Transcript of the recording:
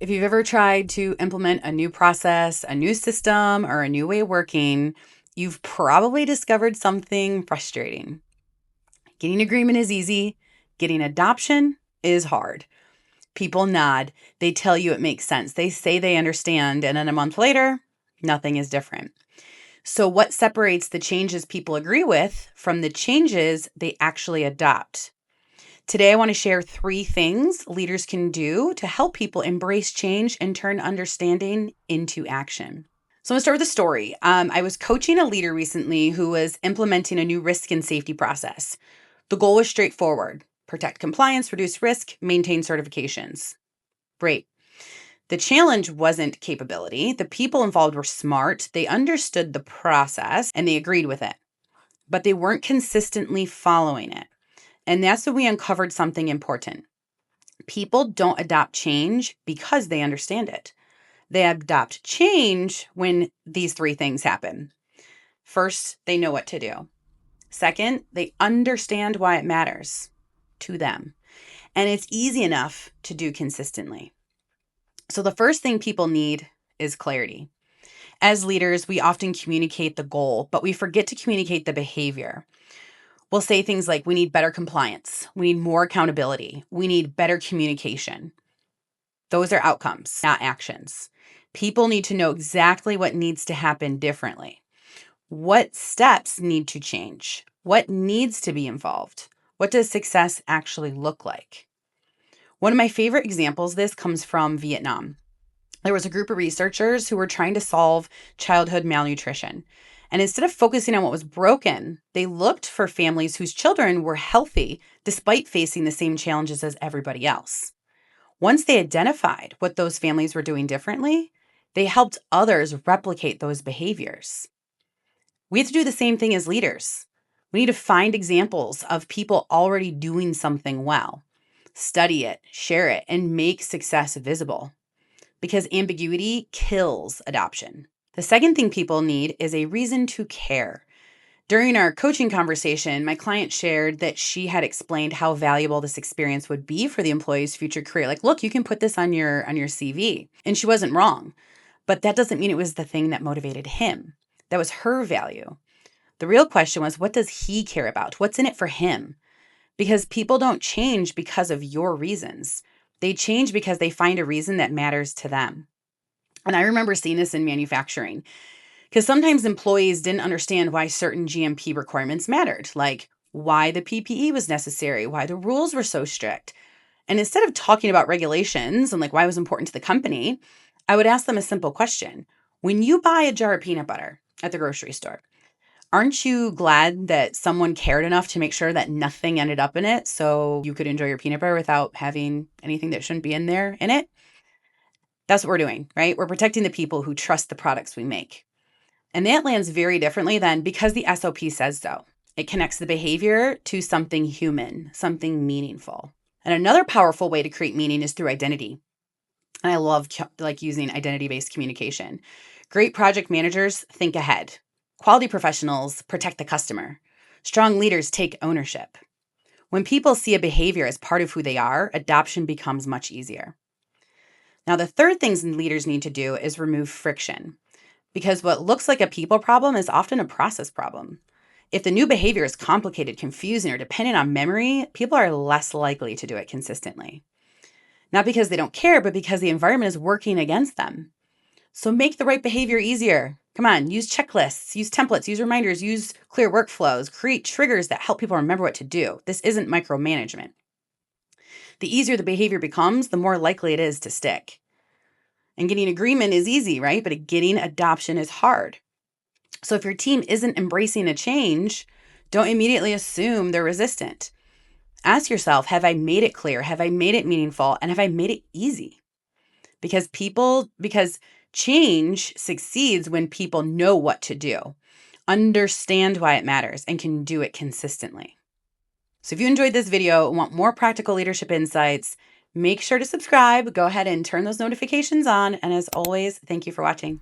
If you've ever tried to implement a new process, a new system, or a new way of working, you've probably discovered something frustrating. Getting agreement is easy, getting adoption is hard. People nod, they tell you it makes sense, they say they understand, and then a month later, nothing is different. So, what separates the changes people agree with from the changes they actually adopt? Today, I want to share 3 things leaders can do to help people embrace change and turn understanding into action. So, I'm going to start with a story. I was coaching a leader recently who was implementing a new risk and safety process. The goal was straightforward: protect compliance, reduce risk, maintain certifications. Great. The challenge wasn't capability. The people involved were smart, they understood the process, and they agreed with it, but they weren't consistently following it. And that's when we uncovered something important. People don't adopt change because they understand it. They adopt change when these 3 things happen. First, they know what to do. Second, they understand why it matters to them. And it's easy enough to do consistently. So the first thing people need is clarity. As leaders, we often communicate the goal, but we forget to communicate the behavior. We'll say things like, we need better compliance, we need more accountability, we need better communication. Those are outcomes, not actions. People need to know exactly what needs to happen differently. What steps need to change? What needs to be involved? What does success actually look like? One of my favorite examples of this comes from Vietnam. There was a group of researchers who were trying to solve childhood malnutrition. And instead of focusing on what was broken, they looked for families whose children were healthy despite facing the same challenges as everybody else. Once they identified what those families were doing differently, they helped others replicate those behaviors. We have to do the same thing as leaders. We need to find examples of people already doing something well, study it, share it, and make success visible, because ambiguity kills adoption. The second thing people need is a reason to care. During our coaching conversation, my client shared that she had explained how valuable this experience would be for the employee's future career. Like, look, you can put this on your CV. And she wasn't wrong. But that doesn't mean it was the thing that motivated him. That was her value. The real question was, what does he care about? What's in it for him? Because people don't change because of your reasons. They change because they find a reason that matters to them. And I remember seeing this in manufacturing, because sometimes employees didn't understand why certain GMP requirements mattered, like why the PPE was necessary, why the rules were so strict. And instead of talking about regulations and like why it was important to the company, I would ask them a simple question. When you buy a jar of peanut butter at the grocery store, aren't you glad that someone cared enough to make sure that nothing ended up in it so you could enjoy your peanut butter without having anything that shouldn't be in there in it? That's what we're doing, right? We're protecting the people who trust the products we make. And that lands very differently than because the SOP says so. It connects the behavior to something human, something meaningful. And another powerful way to create meaning is through identity. And I love using identity-based communication. Great project managers think ahead. Quality professionals protect the customer. Strong leaders take ownership. When people see a behavior as part of who they are, adoption becomes much easier. Now, the third thing leaders need to do is remove friction, because what looks like a people problem is often a process problem. If the new behavior is complicated, confusing, or dependent on memory, people are less likely to do it consistently. Not because they don't care, but because the environment is working against them. So make the right behavior easier. Come on, use checklists, use templates, use reminders, use clear workflows, create triggers that help people remember what to do. This isn't micromanagement. The easier the behavior becomes, the more likely it is to stick. And getting agreement is easy, right? But getting adoption is hard. So if your team isn't embracing a change, don't immediately assume they're resistant. Ask yourself, have I made it clear? Have I made it meaningful? And have I made it easy? Because change succeeds when people know what to do, understand why it matters, and can do it consistently. So if you enjoyed this video and want more practical leadership insights, make sure to subscribe. Go ahead and turn those notifications on. And as always, thank you for watching.